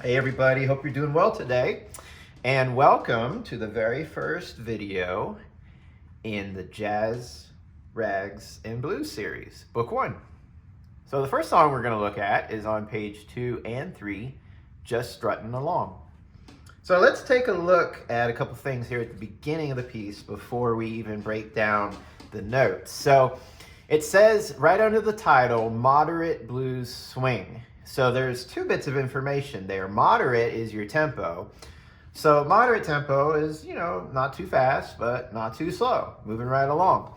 Hey everybody, hope you're doing well today. And welcome to the very first video in the Jazz, Rags, and Blues series, Book 1. So the first song we're going to look at is on page 2 and 3, Just Struttin' Along. So let's take a look at a couple things here at the beginning of the piece before we even break down the notes. So it says right under the title, Moderate Blues Swing. So there's two bits of information there. Moderate is your tempo. So moderate tempo is, not too fast, but not too slow, moving right along.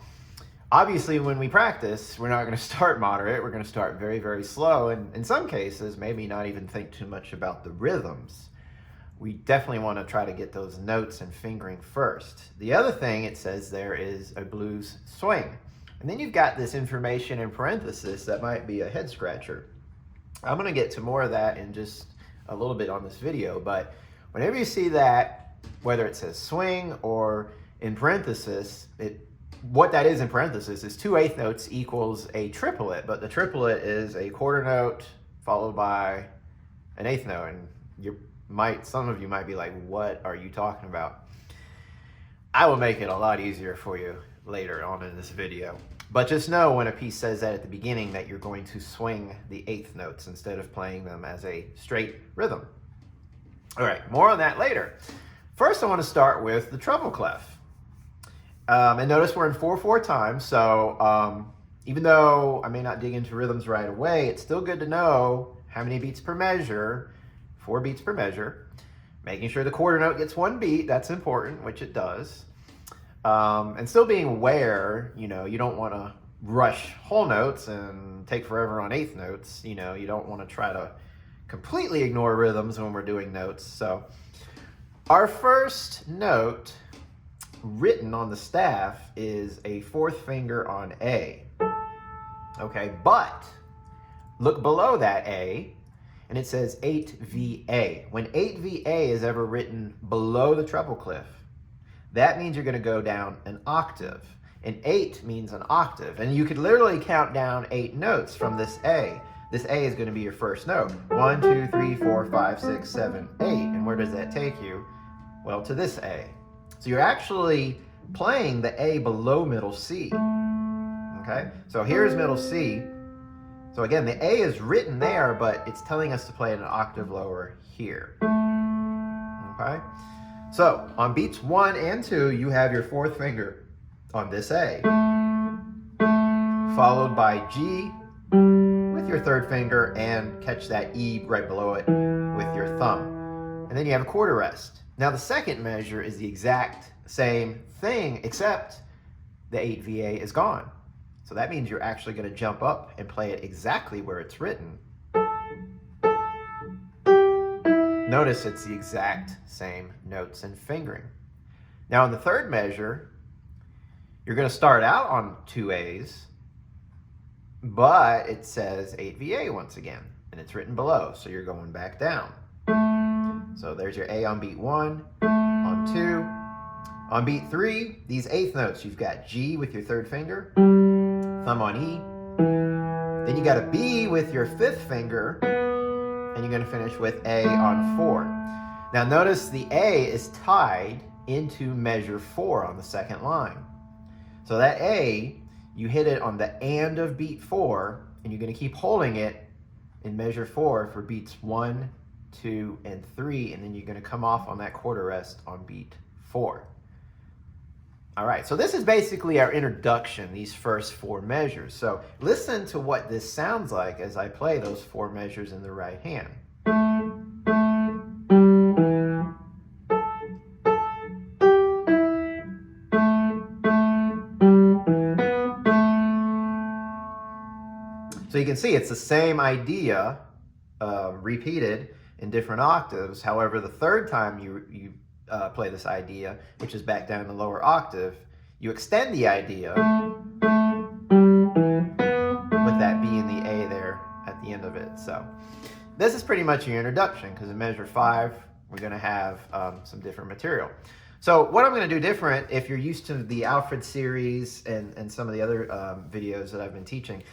Obviously, when we practice, we're not going to start moderate. We're going to start very, very slow. And in some cases, maybe not even think too much about the rhythms. We definitely want to try to get those notes and fingering first. The other thing it says there is a blues swing. And then you've got this information in parenthesis that might be a head scratcher. I'm going to get to more of that in just a little bit on this video, but whenever you see that, whether it says swing or in parenthesis, what that is in parenthesis is 2 1/8 notes equals a triplet, but the triplet is a quarter note followed by an 1/8 note, and some of you might be like, what are you talking about? I will make it a lot easier for you later on in this video. But just know when a piece says that at the beginning that you're going to swing the 1/8 notes instead of playing them as a straight rhythm. All right, more on that later. First, I want to start with the treble clef. And notice we're in 4/4 time, so even though I may not dig into rhythms right away, it's still good to know how many beats per measure, 4 beats per measure. Making sure the quarter note gets 1 beat, that's important, which it does. And still being aware, you don't want to rush whole notes and take forever on 1/8 notes. You don't want to try to completely ignore rhythms when we're doing notes. So our first note written on the staff is a 4th finger on A. Okay, but look below that A, and it says 8VA. When 8VA is ever written below the treble clef, that means you're going to go down an octave. And 8 means an octave. And you could literally count down 8 notes from this A. This A is going to be your first note. 1, 2, 3, 4, 5, 6, 7, 8. And where does that take you? Well, to this A. So you're actually playing the A below middle C. Okay? So here's middle C. So again, the A is written there, but it's telling us to play it an octave lower here. Okay? So on beats 1 and 2, you have your 4th finger on this A, followed by G with your 3rd finger, and catch that E right below it with your thumb. And then you have a quarter rest. Now the second measure is the exact same thing, except the 8VA is gone. So that means you're actually going to jump up and play it exactly where it's written. Notice it's the exact same notes and fingering. Now in the third measure, you're going to start out on 2 A's, but it says 8VA once again, and it's written below, so you're going back down. So there's your A on beat 1, on 2. On beat 3, these 8th notes, you've got G with your 3rd finger, thumb on E, then you got a B with your 5th finger, and you're going to finish with A on 4. Now notice the A is tied into measure 4 on the second line. So that A, you hit it on the and of beat 4, and you're going to keep holding it in measure 4 for beats 1, 2, and 3, and then you're going to come off on that quarter rest on beat 4. All right, so this is basically our introduction, these first 4 measures. So listen to what this sounds like as I play those 4 measures in the right hand. So you can see it's the same idea repeated in different octaves. However, the third time you play this idea, which is back down the lower octave, you extend the idea with that B and the A there at the end of it. So this is pretty much your introduction, because in measure 5, we're going to have some different material. So what I'm going to do different, if you're used to the Alfred series and some of the other videos that I've been teaching,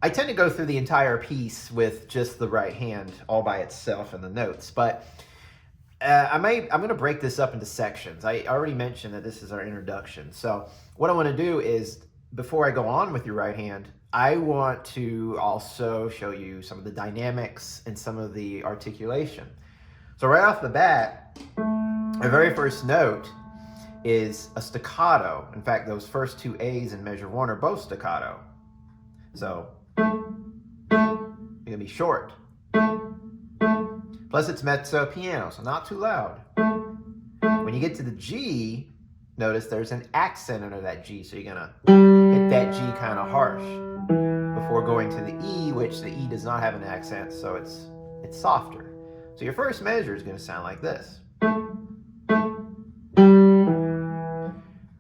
I tend to go through the entire piece with just the right hand all by itself and the notes, but I'm going to break this up into sections. I already mentioned that this is our introduction. So what I want to do is, before I go on with your right hand, I want to also show you some of the dynamics and some of the articulation. So right off the bat, our very first note is a staccato. In fact, those first two A's in measure 1 are both staccato. So you're going to be short. Plus it's mezzo piano, so not too loud. When you get to the G, notice there's an accent under that G, so you're going to hit that G kind of harsh before going to the E, which the E does not have an accent, so it's softer. So your first measure is going to sound like this.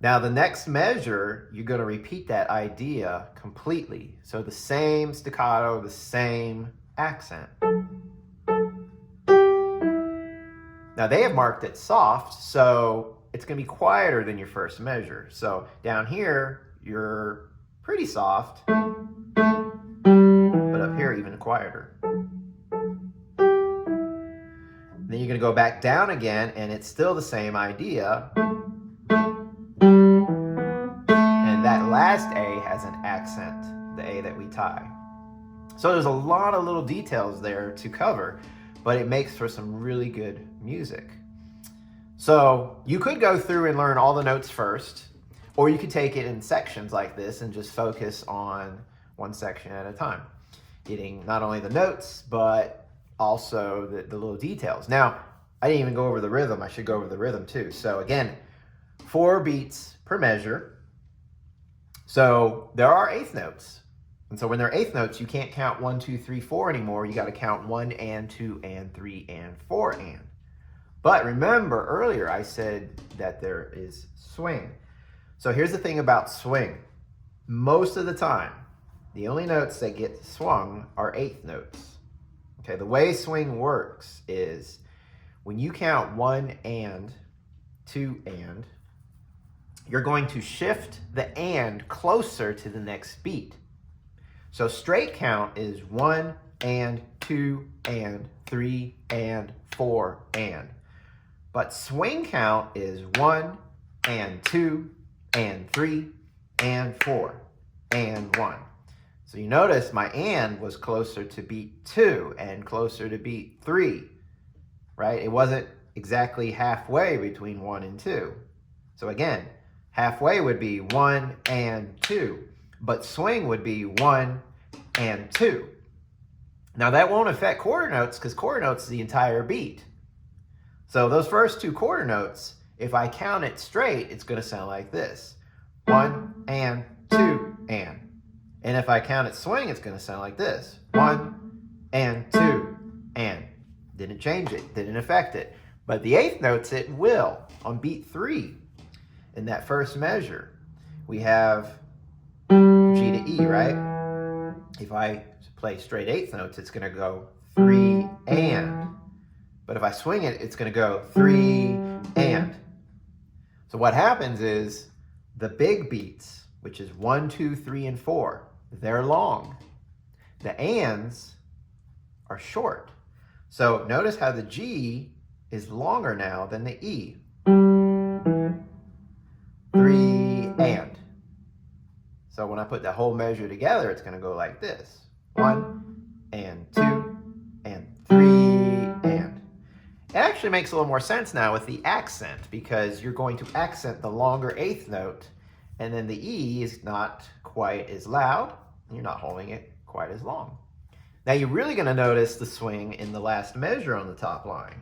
Now the next measure, you're going to repeat that idea completely. So the same staccato, the same accent. Now they have marked it soft, so it's going to be quieter than your first measure. So down here, you're pretty soft, but up here even quieter. Then you're going to go back down again, and it's still the same idea. And that last A has an accent, the A that we tie. So there's a lot of little details there to cover, but it makes for some really good music. So you could go through and learn all the notes first, or you could take it in sections like this and just focus on one section at a time, getting not only the notes, but also the little details. Now, I didn't even go over the rhythm. I should go over the rhythm too. So again, 4 beats per measure. So there are eighth notes. And so when there are eighth notes, you can't count 1, 2, 3, 4 anymore. You got to count 1 and 2 and 3 and 4 and. But remember earlier I said that there is swing. So here's the thing about swing. Most of the time, the only notes that get swung are eighth notes. Okay, the way swing works is when you count 1 and, 2 and, you're going to shift the and closer to the next beat. So straight count is 1 and, 2 and, 3 and, 4 and. But swing count is 1 and 2 and 3 and 4 and 1. So you notice my and was closer to beat 2 and closer to beat 3, right? It wasn't exactly halfway between 1 and 2. So again, halfway would be 1 and 2, but swing would be 1 and 2. Now that won't affect quarter notes because quarter notes is the entire beat. So those first 2 quarter notes, if I count it straight, it's going to sound like this. 1 and 2 and. And if I count it swing, it's going to sound like this. 1 and 2 and. Didn't change it, didn't affect it. But the eighth notes, it will. On beat 3, in that first measure, we have G to E, right? If I play straight eighth notes, it's going to go 3 and. But if I swing it, it's going to go 3 and. So what happens is the big beats, which is 1, 2, 3, and 4, they're long. The ands are short. So notice how the G is longer now than the E. 3 and. So when I put the whole measure together, it's going to go like this. 1 and 2 and 3 and. It actually makes a little more sense now with the accent because you're going to accent the longer eighth note, and then the E is not quite as loud, and you're not holding it quite as long. Now you're really going to notice the swing in the last measure on the top line.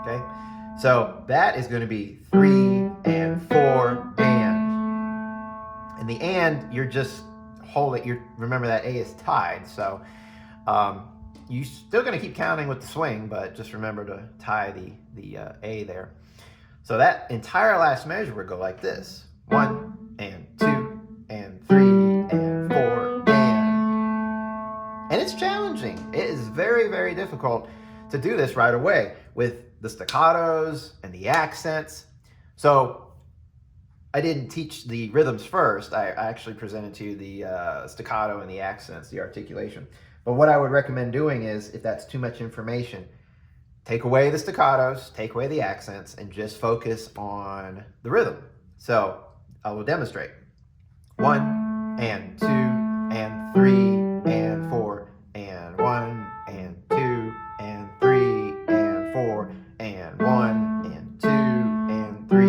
Okay, so that is going to be 3 and 4 and the and, you're just holding. Remember that A is tied, so you're still going to keep counting with the swing, but just remember to tie the A there. So that entire last measure would go like this. 1 and 2 and 3 and 4 and it's challenging. It is very, very difficult to do this right away with the staccatos and the accents. So I didn't teach the rhythms first. I actually presented to you the staccato and the accents, the articulation. But what I would recommend doing is, if that's too much information, take away the staccatos, take away the accents, and just focus on the rhythm. So I will demonstrate. 1 and 2 and 3 and 4 and 1 and 2 and 3 and 4 and 1 and 2 and 3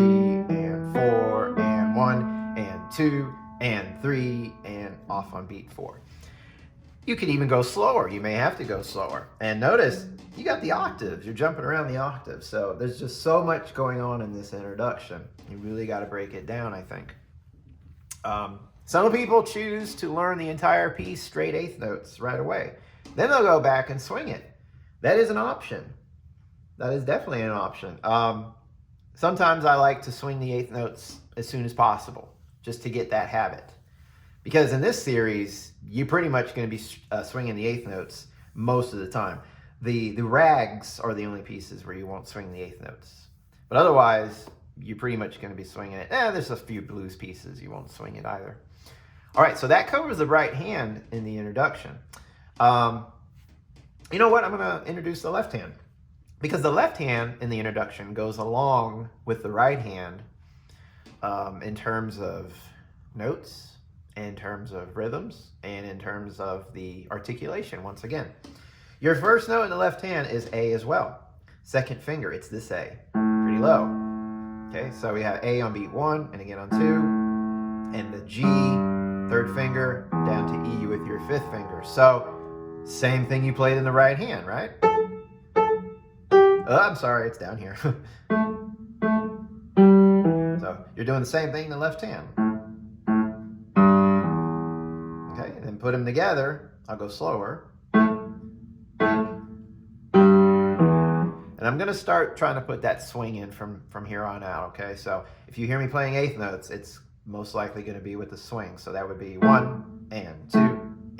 and 4 and 1 and 2 and 3 and off on beat 4. You could even go slower. You may have to go slower. And notice, you got the octaves. You're jumping around the octaves. So there's just so much going on in this introduction. You really got to break it down, I think. Some people choose to learn the entire piece straight eighth notes right away. Then they'll go back and swing it. That is an option. That is definitely an option. Sometimes I like to swing the eighth notes as soon as possible, just to get that habit. Because in this series, you're pretty much going to be swinging the eighth notes most of the time. The rags are the only pieces where you won't swing the eighth notes. But otherwise, you're pretty much going to be swinging it. There's a few blues pieces you won't swing it either. All right, so that covers the right hand in the introduction. You know what? I'm going to introduce the left hand. Because the left hand in the introduction goes along with the right hand in terms of notes, in terms of rhythms, and in terms of the articulation, once again. Your first note in the left hand is A as well. Second finger, it's this A, pretty low. Okay, so we have A on beat 1, and again on 2, and the G, third finger, down to E with your fifth finger. So, same thing you played in the right hand, right? I'm sorry, it's down here. So, you're doing the same thing in the left hand. Okay, then put them together. I'll go slower. And I'm going to start trying to put that swing in from here on out, okay? So if you hear me playing eighth notes, it's most likely going to be with the swing. So that would be 1 and 2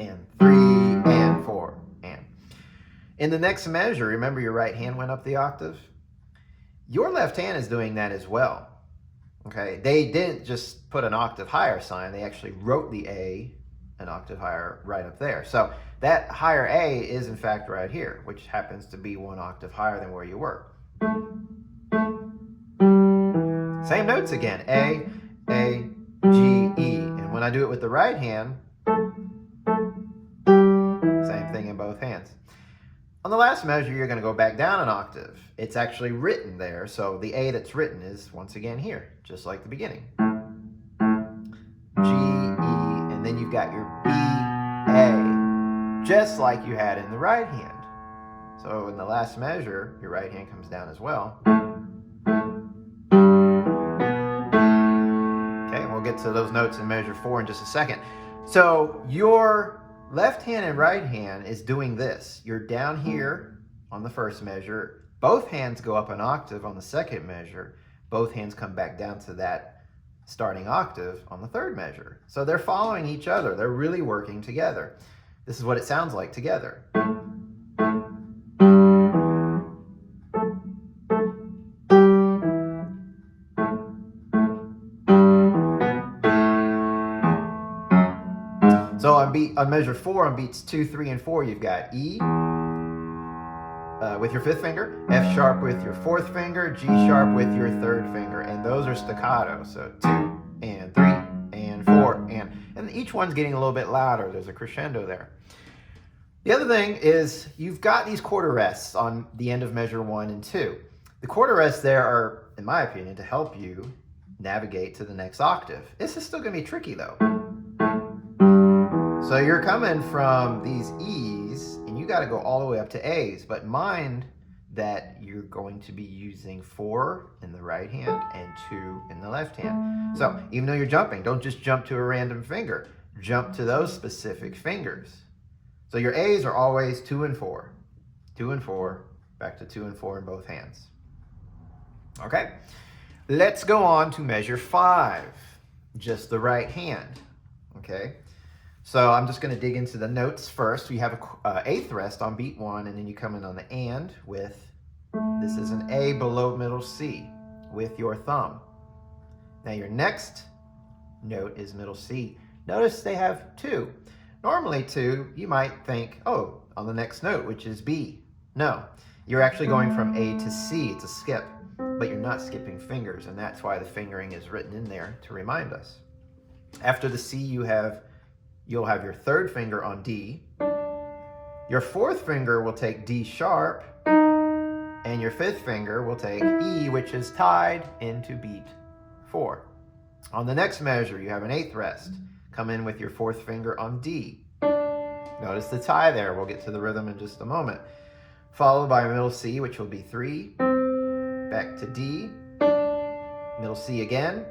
and 3 and 4 and. In the next measure, remember your right hand went up the octave? Your left hand is doing that as well, okay? They didn't just put an octave higher sign. They actually wrote the A an octave higher right up there. So that higher A is in fact right here, which happens to be 1 octave higher than where you were. Same notes again, A, G, E. And when I do it with the right hand, same thing in both hands. On the last measure, you're going to go back down an octave. It's actually written there, so the A that's written is once again here, just like the beginning. G, E, and then you've got your B, A, just like you had in the right hand. So in the last measure, your right hand comes down as well. Okay, we'll get to those notes in measure 4 in just a second. So your left hand and right hand is doing this. You're down here on the first measure. Both hands go up an octave on the second measure. Both hands come back down to that starting octave on the third measure. So they're following each other. They're really working together. This is what it sounds like together. So on measure 4, on beats 2, 3, and 4, you've got E with your fifth finger, F sharp with your fourth finger, G sharp with your third finger, and those are staccato. So 2 and 3 and 4 and each one's getting a little bit louder. There's a crescendo there. The other thing is you've got these quarter rests on the end of measure 1 and 2. The quarter rests there are, in my opinion, to help you navigate to the next octave. This is still going to be tricky though. So you're coming from these E's and you got to go all the way up to A's, but mind that you're going to be using 4 in the right hand and 2 in the left hand. So even though you're jumping, don't just jump to a random finger. Jump to those specific fingers. So your A's are always 2 and 4. 2 and 4, back to 2 and 4 in both hands. Okay, let's go on to measure 5, just the right hand. Okay, so I'm just going to dig into the notes first. We have an eighth rest on beat 1, and then you come in on the and with, this is an A below middle C with your thumb. Now your next note is middle C. Notice they have 2. Normally 2, you might think, oh, on the next note, which is B. No, you're actually going from A to C. It's a skip, but you're not skipping fingers, and that's why the fingering is written in there to remind us. After the C, you'll have your 3rd finger on D. Your 4th finger will take D sharp, and your 5th finger will take E, which is tied into beat 4. On the next measure, you have an 8th rest. Come in with your 4th finger on D. Notice the tie there. We'll get to the rhythm in just a moment. Followed by middle C, which will be 3. Back to D. Middle C again.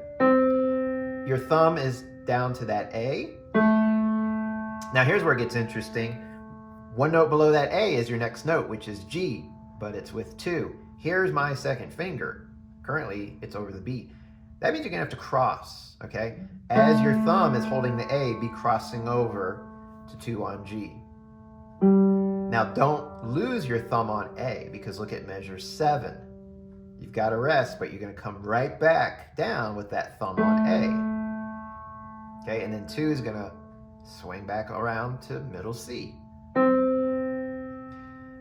Your thumb is down to that A. Now here's where it gets interesting. One note below that A is your next note, which is G, but it's with 2. Here's my 2nd finger. Currently, it's over the beat. That means you're gonna have to cross, okay? As your thumb is holding the A, be crossing over to 2 on G. Now don't lose your thumb on A, because look at measure 7. You've got to rest, but you're gonna come right back down with that thumb on A. Okay, and then 2 is gonna swing back around to middle C.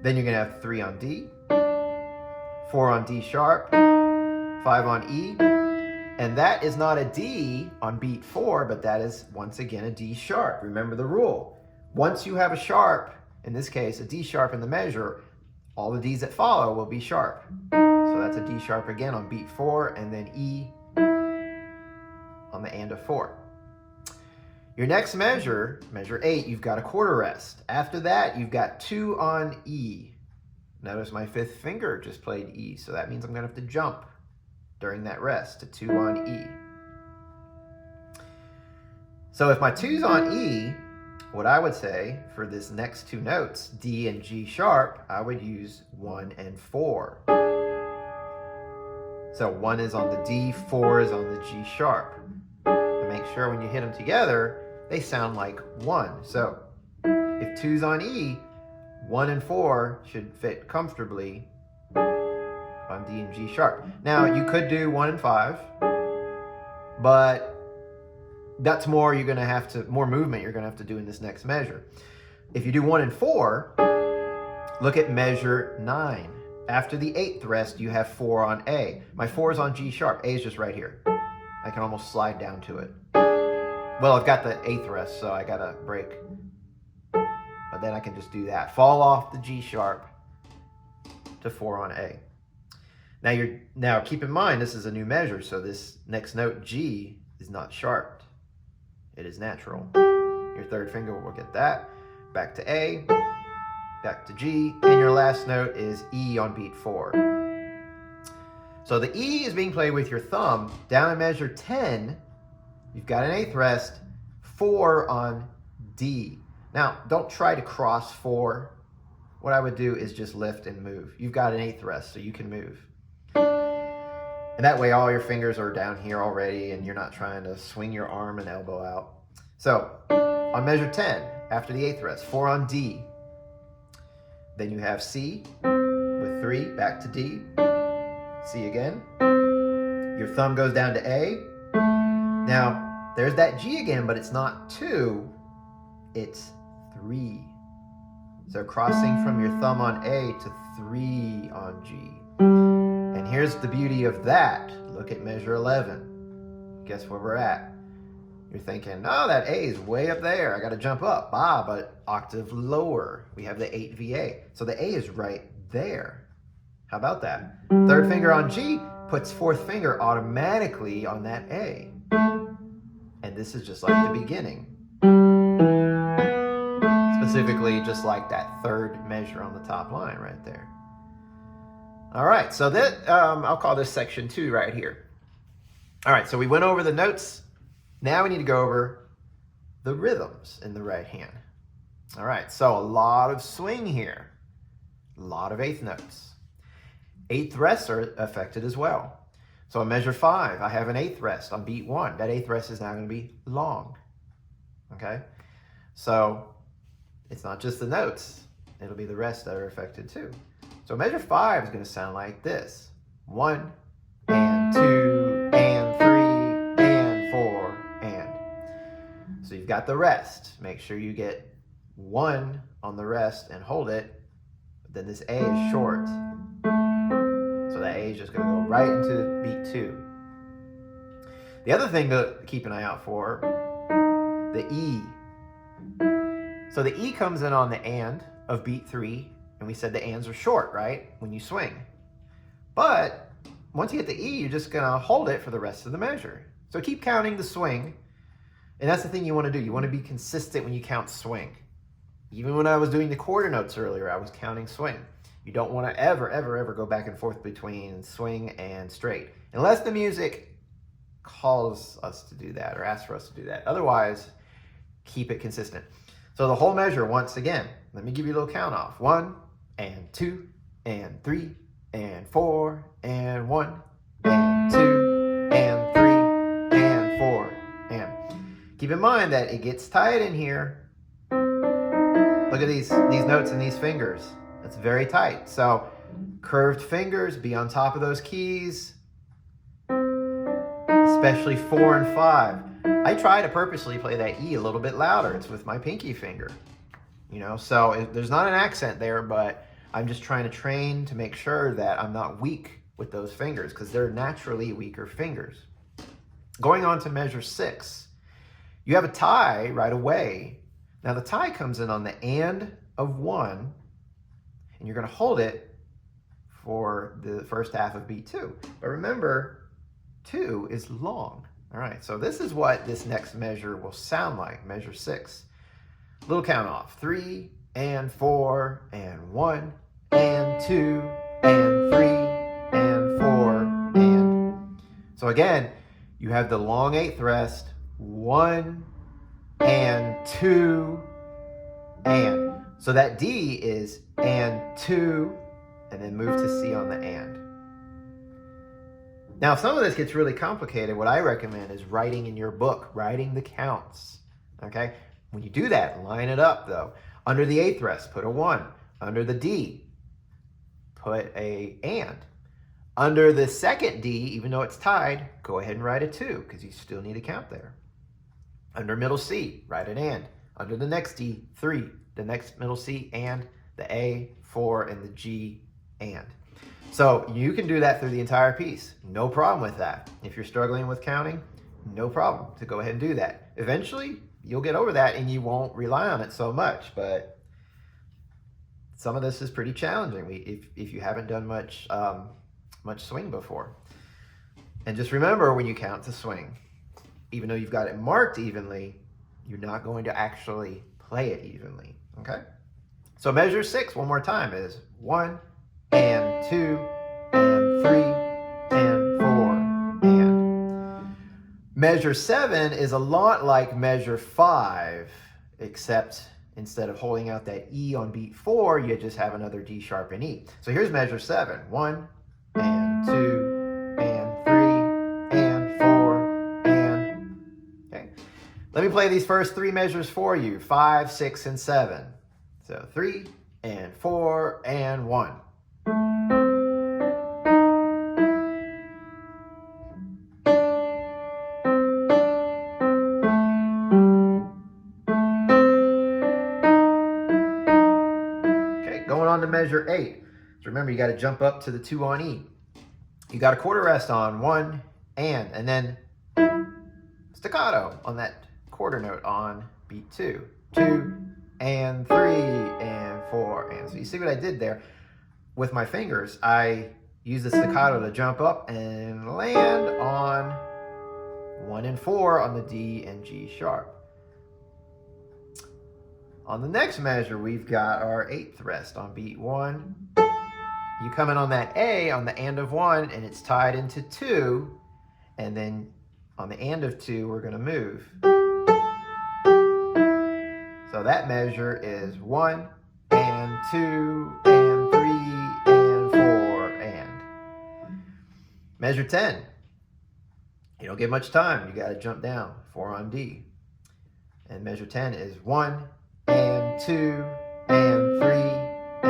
Then you're gonna have 3 on D, 4 on D sharp, 5 on E, and that is not a D on beat 4, but that is once again a D sharp. Remember the rule. Once you have a sharp, in this case a D sharp in the measure, all the Ds that follow will be sharp. So that's a D sharp again on beat 4, and then E on the and of 4. Your next measure, measure 8, you've got a quarter rest. After that, you've got 2 on E. Notice my 5th finger just played E, so that means I'm gonna have to jump during that rest to 2 on E. So if my 2's on E, what I would say for this next 2 notes, D and G sharp, I would use 1 and 4. So 1 is on the D, 4 is on the G sharp. And make sure when you hit them together, they sound like 1. So if 2's on E, 1 and 4 should fit comfortably on D and G sharp. Now you could do 1 and 5, but that's more more movement you're gonna have to do in this next measure. If you do 1 and 4, look at measure 9. After the 8th rest, you have 4 on A. My 4 is on G sharp. A is just right here. I can almost slide down to it. Well, I've got the 8th rest, so I gotta break. But then I can just do that. Fall off the G sharp to 4 on A. Now keep in mind, this is a new measure, so this next note, G, is not sharped. It is natural. Your 3rd finger will get that. Back to A, back to G, and your last note is E on beat 4. So the E is being played with your thumb. Down in measure 10, you've got an 8th rest, 4 on D. Now, don't try to cross 4. What I would do is just lift and move. You've got an 8th rest, so you can move. And that way all your fingers are down here already and you're not trying to swing your arm and elbow out. So, on measure 10, after the 8th rest, 4 on D. Then you have C with 3, back to D. C again. Your thumb goes down to A. Now, there's that G again, but it's not 2, it's 3. So crossing from your thumb on A to 3 on G. And here's the beauty of that. Look at measure 11. Guess where we're at? You're thinking, oh, that A is way up there. I got to jump up. But octave lower. We have the 8 VA. So the A is right there. How about that? 3rd finger on G puts 4th finger automatically on that A. And this is just like the beginning. Specifically, just like that 3rd measure on the top line right there. All right, so that I'll call this section 2 right here. All right, so we went over the notes. Now we need to go over the rhythms in the right hand. All right, so a lot of swing here. A lot of 8th notes. 8th rests are affected as well. So on measure 5, I have an 8th rest on beat 1. That 8th rest is now going to be long. Okay, so it's not just the notes. It'll be the rests that are affected too. So measure 5 is going to sound like this. 1 and 2 and 3 you've got the rest. Make sure you get 1 on the rest and hold it. But then this A is short. So that A is just going to go right into beat 2. The other thing to keep an eye out for, the E. So the E comes in on the and of beat 3, and we said the ands are short, right, when you swing. But once you hit the E, you're just going to hold it for the rest of the measure. So keep counting the swing, and that's the thing you want to do. You want to be consistent when you count swing. Even when I was doing the quarter notes earlier, I was counting swing. You don't want to ever go back and forth between swing and straight, unless the music calls us to do that or asks for us to do that. Otherwise, keep it consistent. So the whole measure, once again, let me give you a little count off. 1 and 2 and 3 and 4 and 1 and 2 and 3 and 4 and. Keep in mind that it gets tight in here. Look at these notes and these fingers. It's very tight. So curved fingers, be on top of those keys, especially 4 and 5. I try to purposely play that E a little bit louder. It's with my pinky finger, so there's not an accent there, but I'm just trying to train to make sure that I'm not weak with those fingers because they're naturally weaker fingers. Going on to measure 6, you have a tie right away. Now the tie comes in on the and of 1, and you're going to hold it for the first half of beat 2. But remember, 2 is long. All right, so this is what this next measure will sound like, measure 6. Little count off, 3 and 4 and 1 and 2 and 3 and 4 and. So again, you have the long 8th rest, 1 and 2 and. So that D is and 2, and then move to C on the and. Now, if some of this gets really complicated, what I recommend is writing in your book, writing the counts, okay? When you do that, line it up, though. Under the 8th rest, put a 1. Under the D, put a and. Under the second D, even though it's tied, go ahead and write a 2, because you still need a count there. Under middle C, write an and. Under the next D, 3. The next middle C, and. The A, 4, and the G, and. So you can do that through the entire piece. No problem with that. If you're struggling with counting, no problem to go ahead and do that. Eventually, you'll get over that and you won't rely on it so much, but some of this is pretty challenging if you haven't done much swing before. And just remember, when you count to swing, even though you've got it marked evenly, you're not going to actually play it evenly, okay? So measure 6 one more time is 1 and 2 and 3 and 4 and. Measure 7 is a lot like measure 5, except instead of holding out that E on beat 4, you just have another D sharp and E. So here's measure 7, 1 and 2 and 3 and 4 and. Okay. Let me play these first 3 measures for you, 5, 6, and 7. So 3 and 4 and 1. Okay, going on to measure 8. So remember, you got to jump up to the 2 on E. You got a quarter rest on 1 and then staccato on that quarter note on beat 2. 2 and 3 and 4 and. So you see what I did there? With my fingers, I use the staccato to jump up and land on 1 and 4 on the D and G sharp. On the next measure, we've got our 8th rest on beat 1. You come in on that A on the and of 1, and it's tied into 2, and then on the and of 2, we're going to move. So that measure is 1 and 2 and 3 and 4 and. Measure 10. You don't get much time. You got to jump down. 4 on D. And measure 10 is 1 and 2 and 3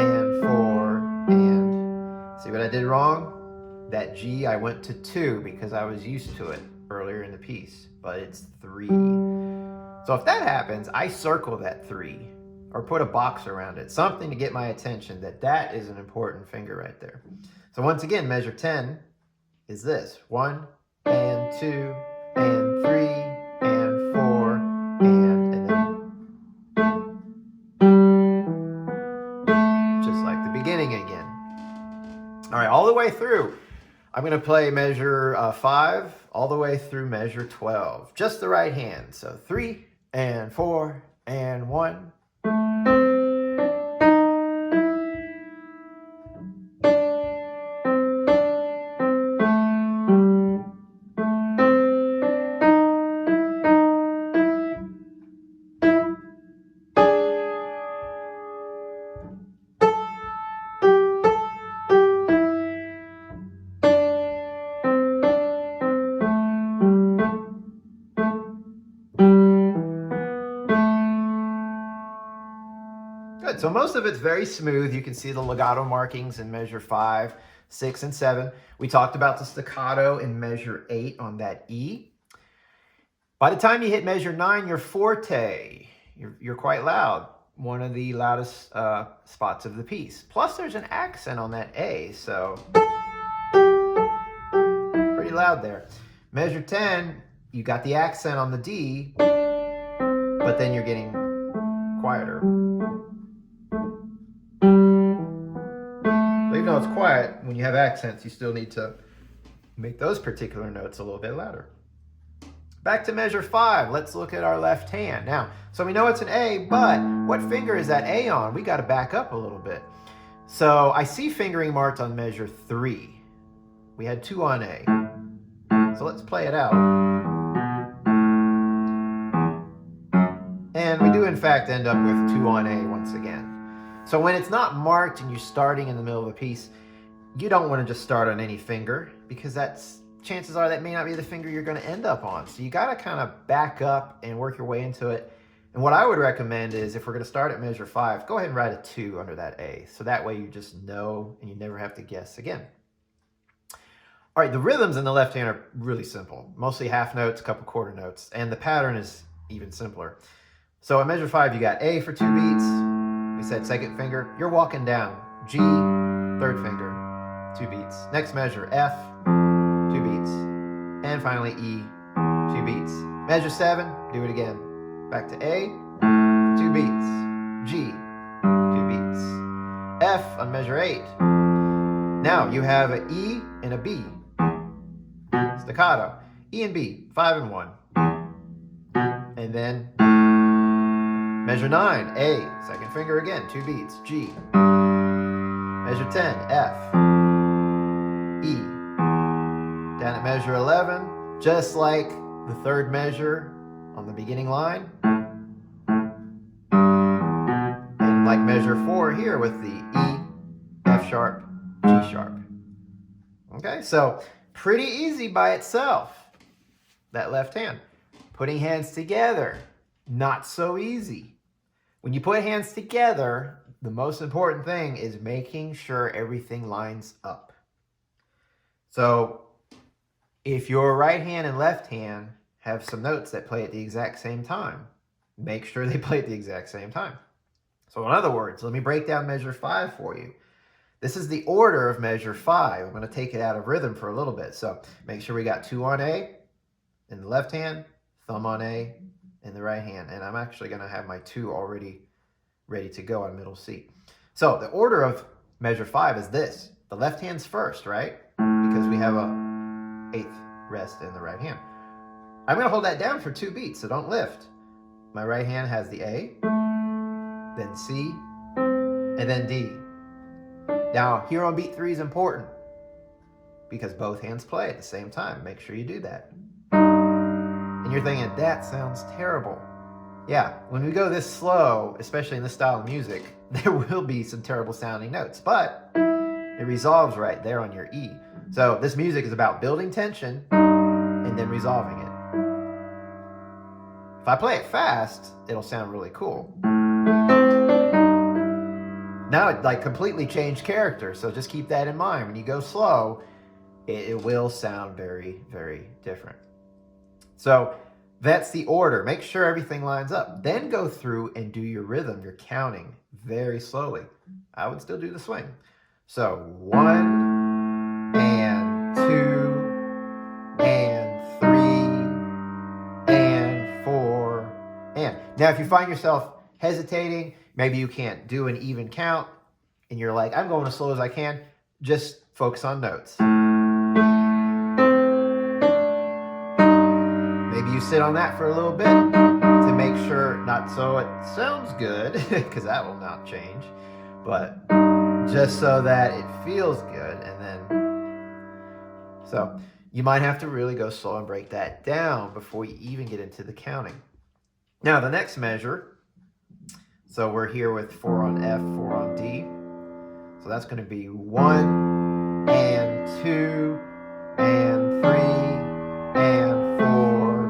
and 4 and. See what I did wrong? That G, I went to 2 because I was used to it earlier in the piece, but it's 3. So So if that happens, I circle that 3 or put a box around it, something to get my attention that that is an important finger right there. So once again, measure 10 is this: 1 and 2 and 3 and 4 and then just like the beginning again. All right, all the way through. I'm going to play measure 5 all the way through measure 12, just the right hand. So 3 and 4 and 1. Good. So most of it's very smooth. You can see the legato markings in measure 5, 6, and 7. We talked about the staccato in measure 8 on that E. By the time you hit measure 9, you're forte. You're quite loud. One of the loudest spots of the piece. Plus there's an accent on that A, so pretty loud there. Measure 10, you got the accent on the D, but then you're getting quieter. So even though it's quiet, when you have accents, you still need to make those particular notes a little bit louder. Back to measure 5, let's look at our left hand. Now, so we know it's an A, but what finger is that A on? We got to back up a little bit. So I see fingering marked on measure 3. We had 2 on A. So let's play it out. And we do in fact end up with 2 on A once again. So when it's not marked and you're starting in the middle of a piece, you don't want to just start on any finger, because chances are that may not be the finger you're going to end up on. So you got to kind of back up and work your way into it. And what I would recommend is, if we're going to start at measure 5, go ahead and write a 2 under that A. So that way you just know and you never have to guess again. All right, the rhythms in the left hand are really simple. Mostly half notes, a couple quarter notes, and the pattern is even simpler. So at measure 5, you got A for 2 beats. We said second finger. You're walking down. G, third finger, 2 beats. Next measure, F, 2 beats. And finally E, 2 beats. Measure 7, do it again. Back to A, 2 beats. G, 2 beats. F on measure 8. Now you have an E and a B. Staccato. E and B, 5 and 1. And then measure 9, A, second finger again, 2 beats. G. Measure 10, F, E. Down at measure 11, just like the third measure on the beginning line. And like measure 4 here with the E, F sharp, G sharp. Okay, so pretty easy by itself, that left hand. Putting hands together, not so easy. When you put hands together, the most important thing is making sure everything lines up. So if your right hand and left hand have some notes that play at the exact same time, make sure they play at the exact same time. So in other words, let me break down measure 5 for you. This is the order of measure 5. I'm going to take it out of rhythm for a little bit. So make sure we got 2 on A in the left hand, thumb on A in the right hand. And I'm actually going to have my 2 already ready to go on middle C. So the order of measure 5 is this. The left hand's first, right? Because we have a 8th rest in the right hand. I'm going to hold that down for 2 beats, so don't lift. My right hand has the A, then C, and then D. Now, here on beat 3 is important because both hands play at the same time. Make sure you do that. And you're thinking, that sounds terrible. Yeah, when we go this slow, especially in this style of music, there will be some terrible sounding notes, but it resolves right there on your E. So this music is about building tension and then resolving it. If I play it fast, it'll sound really cool. Now it like completely changed character, so just keep that in mind. When you go slow, it will sound very, very different. So That's the order. Make sure everything lines up. Then go through and do your rhythm, your counting very slowly. I would still do the swing. So 1 and 2 and 3 and 4 and. Now, if you find yourself hesitating, maybe you can't do an even count, and you're like, I'm going as slow as I can, just focus on notes. Maybe you sit on that for a little bit to make sure, not so it sounds good, because that will not change, but just so that it feels good. And then, so you might have to really go slow and break that down before you even get into the counting. Now, the next measure, so we're here with 4 on F, 4 on D. So that's going to be 1 and 2 and 3 and 4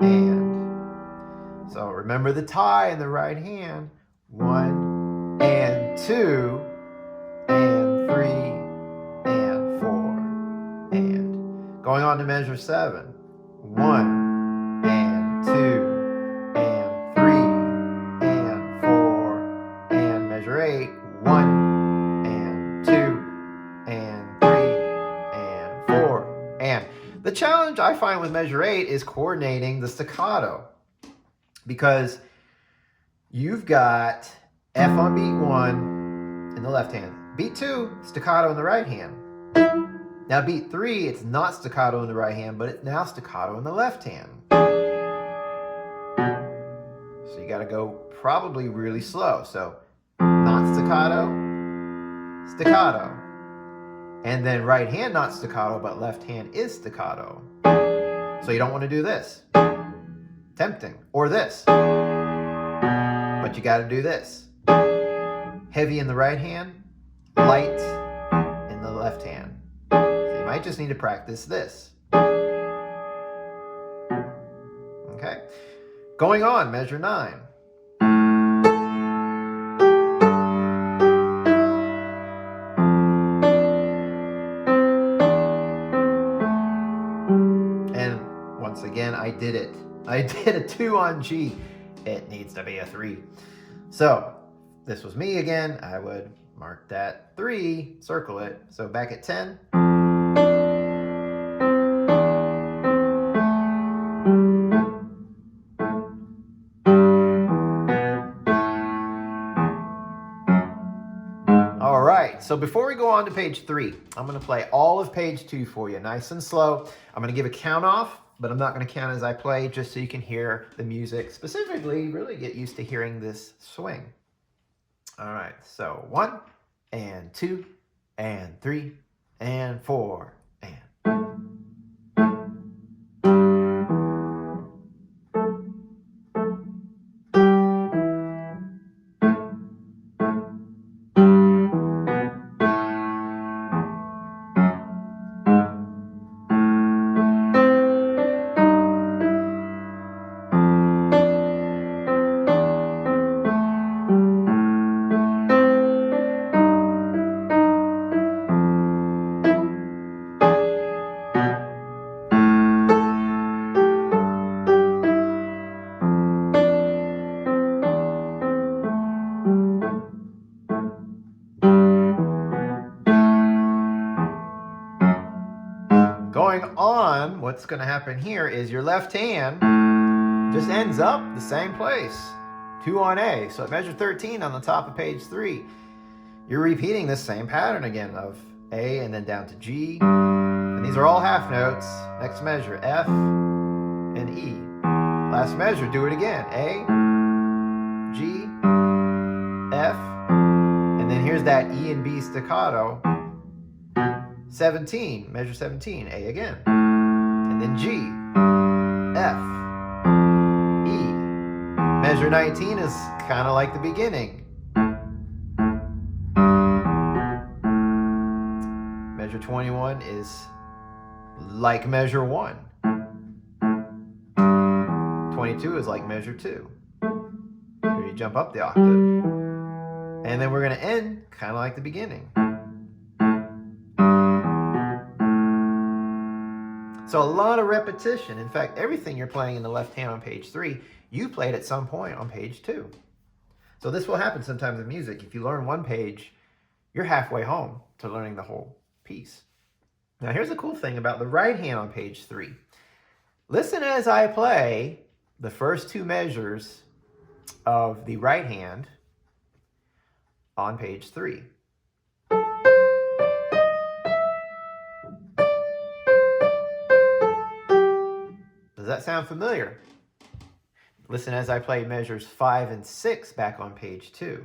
and. So remember the tie in the right hand. 1 and 2 and 3 and 4 and. Going on to measure 7. 1 and 2 and 3 and 4 and measure 8. 1 and 2 and 3 and 4 and. The challenge I find with measure 8 is coordinating the staccato, because you've got F on beat 1 in the left hand, beat 2 staccato in the right hand. Now beat 3, it's not staccato in the right hand, but it's now staccato in the left hand. So you got to go probably really slow. So not staccato, staccato. And then right hand not staccato, but left hand is staccato. So you don't want to do this. Tempting. Or this. But you got to do this. Heavy in the right hand, light in the left hand. So you might just need to practice this. Okay. Going on, measure 9. And once again, I did it. I did a 2 on G. It needs to be a 3. So this was me again. I would mark that 3, circle it. So back at 10. All right, so before we go on to page 3, I'm going to play all of page 2 for you, nice and slow. I'm going to give a count off, but I'm not going to count as I play, just so you can hear the music. Specifically, really get used to hearing this swing. All right, so 1 and 2 and 3 and 4 and. Going on, what's going to happen here is your left hand just ends up the same place. 2 on A. So at measure 13 on the top of page 3, you're repeating this same pattern again of A and then down to G. And these are all half notes. Next measure, F and E. Last measure, do it again. A, G, F, and then here's that E and B staccato. 17, measure 17, A again. And then G, F, E. Measure 19 is kind of like the beginning. Measure 21 is like measure 1. 22 is like measure 2. Here you jump up the octave. And then we're going to end kind of like the beginning. So a lot of repetition. In fact, everything you're playing in the left hand on page 3, you played at some point on page 2. So this will happen sometimes in music. If you learn one page, you're halfway home to learning the whole piece. Now here's the cool thing about the right hand on page 3. Listen as I play the first 2 measures of the right hand on page 3. Does that sound familiar? Listen as I play measures 5 and 6 back on page 2.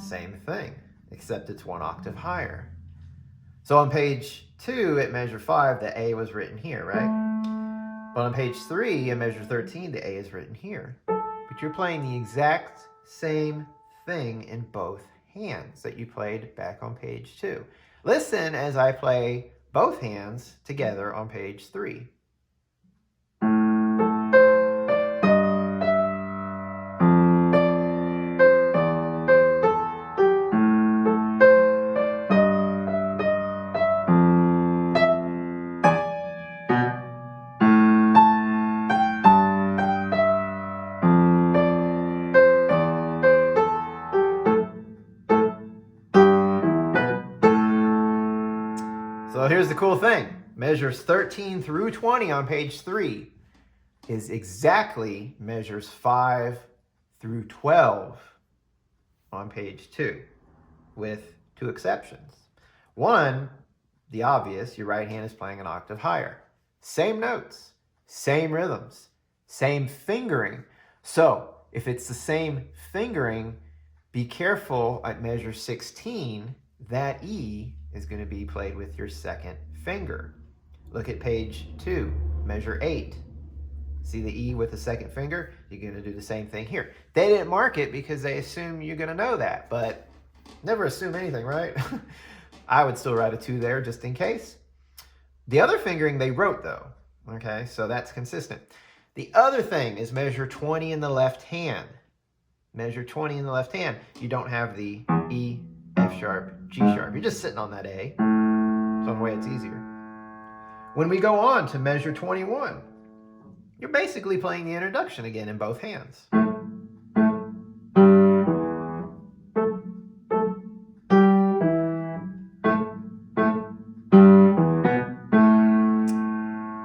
Same thing, except it's 1 octave higher. So on page 2 at measure 5, the A was written here, right? But on page 3 in measure 13, the A is written here. But you're playing the exact same thing in both hands that you played back on page 2. Listen as I play both hands together on page 3. So here's the cool thing. Measures 13 through 20 on page 3 is exactly measures 5 through 12 on page 2, with 2 exceptions. One, the obvious, your right hand is playing an octave higher. Same notes, same rhythms, same fingering. So if it's the same fingering, be careful at measure 16, that E is going to be played with your second finger. Look at page 2, measure 8. See the E with the second finger? You're going to do the same thing here. They didn't mark it because they assume you're going to know that, but never assume anything, right? I would still write a 2 there just in case. The other fingering they wrote though, okay? So that's consistent. The other thing is measure 20 in the left hand. Measure 20 in the left hand. You don't have the E, F sharp, G sharp. You're just sitting on that A. So in a way it's easier. When we go on to measure 21, you're basically playing the introduction again in both hands.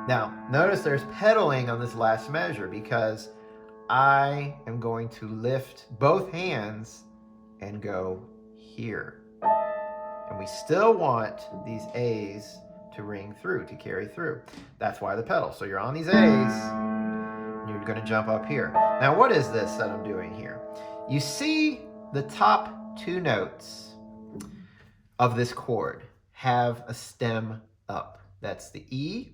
Now, notice there's pedaling on this last measure because I am going to lift both hands and go here. And we still want these A's to ring through, to carry through. That's why the pedal. So you're on these A's, and you're going to jump up here. Now, what is this that I'm doing here? You see the top 2 notes of this chord have a stem up. That's the E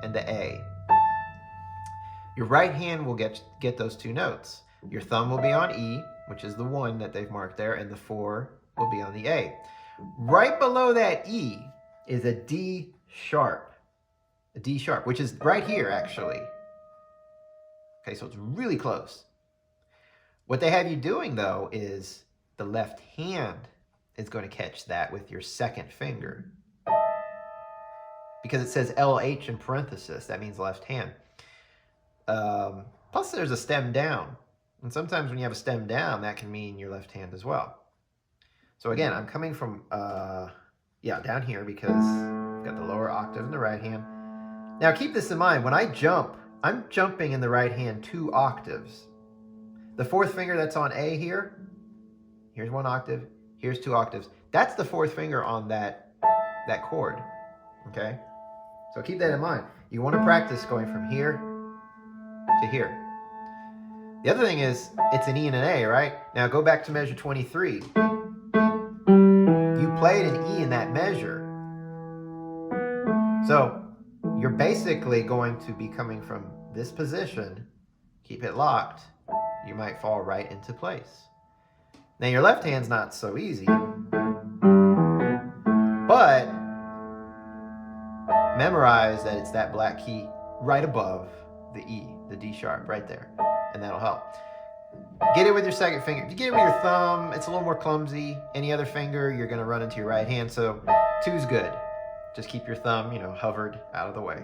and the A. Your right hand will get those 2 notes. Your thumb will be on E, which is the 1 that they've marked there, and the 4 will be on the A. Right below that E is a D sharp, which is right here actually. Okay, so it's really close. What they have you doing though is the left hand is going to catch that with your second finger. Because it says LH in parenthesis, that means left hand. Plus there's a stem down. And sometimes when you have a stem down, that can mean your left hand as well. So again, I'm coming from, down here because I've got the lower octave in the right hand. Now keep this in mind, when I jump, I'm jumping in the right hand 2 octaves. The 4th finger that's on A here, here's 1 octave, here's 2 octaves. That's the 4th finger on that chord, okay? So keep that in mind. You want to practice going from here to here. The other thing is, it's an E and an A, right? Now go back to measure 23. You played an E in that measure. So you're basically going to be coming from this position, keep it locked, you might fall right into place. Now your left hand's not so easy, but memorize that it's that black key right above the E, the D sharp right there, and that'll help. Get it with your second finger. If you get it with your thumb, it's a little more clumsy. Any other finger, you're going to run into your right hand. So 2's good. Just keep your thumb, hovered out of the way.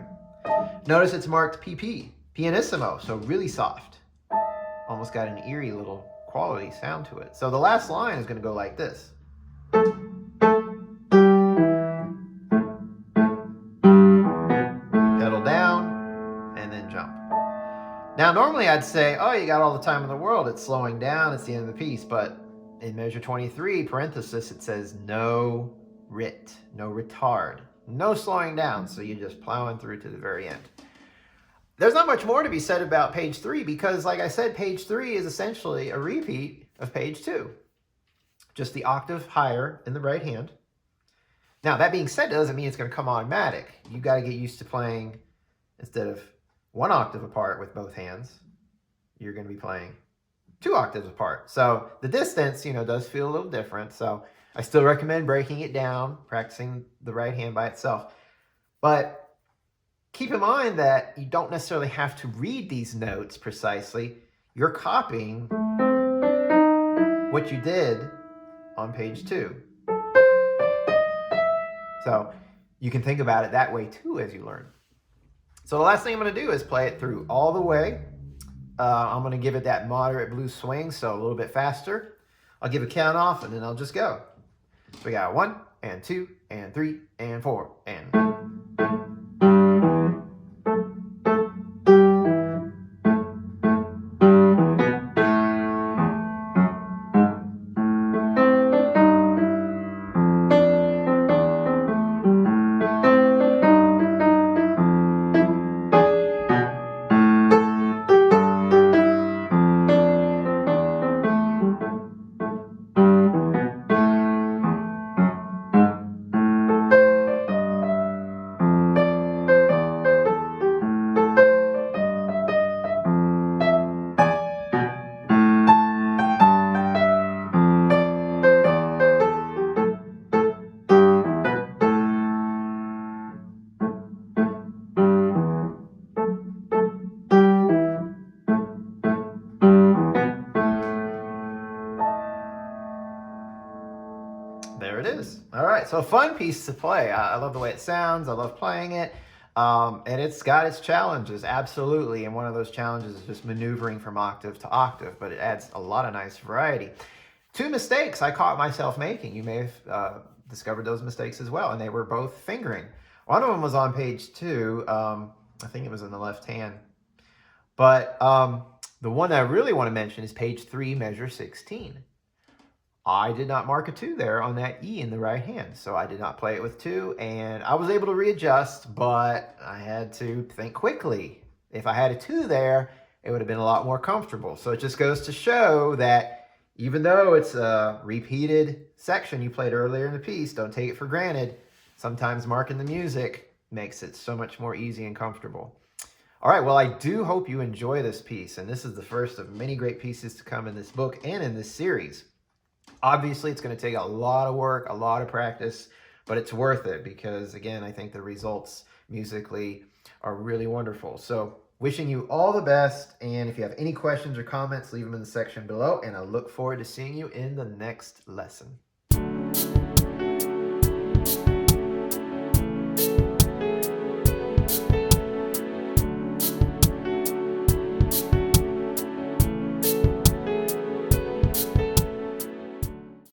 Notice it's marked PP, pianissimo, so really soft. Almost got an eerie little quality sound to it. So the last line is going to go like this. Pedal down, and then jump. Now, normally I'd say, oh, you got all the time in the world. It's slowing down. It's the end of the piece. But in measure 23, parenthesis, it says no rit, no retard, no slowing down. So you're just plowing through to the very end. There's not much more to be said about page 3 because, like I said, page 3 is essentially a repeat of page 2. Just the octave higher in the right hand. Now, that being said, doesn't mean it's going to come automatic. You got to get used to playing instead of 1 octave apart with both hands, you're going to be playing 2 octaves apart. So the distance, does feel a little different. So I still recommend breaking it down, practicing the right hand by itself. But keep in mind that you don't necessarily have to read these notes precisely. You're copying what you did on page 2. So you can think about it that way too as you learn. So the last thing I'm going to do is play it through all the way. I'm going to give it that moderate blues swing, so a little bit faster. I'll give a count off, and then I'll just go. So we got 1, and 2, and 3, and 4, and... There it is. All right, so a fun piece to play. I love the way it sounds. I love playing it. And it's got its challenges, absolutely. And one of those challenges is just maneuvering from octave to octave, but it adds a lot of nice variety. 2 mistakes I caught myself making. You may have discovered those mistakes as well, and they were both fingering. One of them was on page 2. I think it was in the left hand. But the one that I really want to mention is page 3, measure 16. I did not mark a 2 there on that E in the right hand, so I did not play it with 2, and I was able to readjust, but I had to think quickly. If I had a 2 there, it would have been a lot more comfortable. So it just goes to show that even though it's a repeated section you played earlier in the piece, don't take it for granted. Sometimes marking the music makes it so much more easy and comfortable. All right, well, I do hope you enjoy this piece, and this is the first of many great pieces to come in this book and in this series. Obviously, it's going to take a lot of work, a lot of practice, but it's worth it because, again, I think the results musically are really wonderful. So wishing you all the best, and if you have any questions or comments, leave them in the section below, and I look forward to seeing you in the next lesson.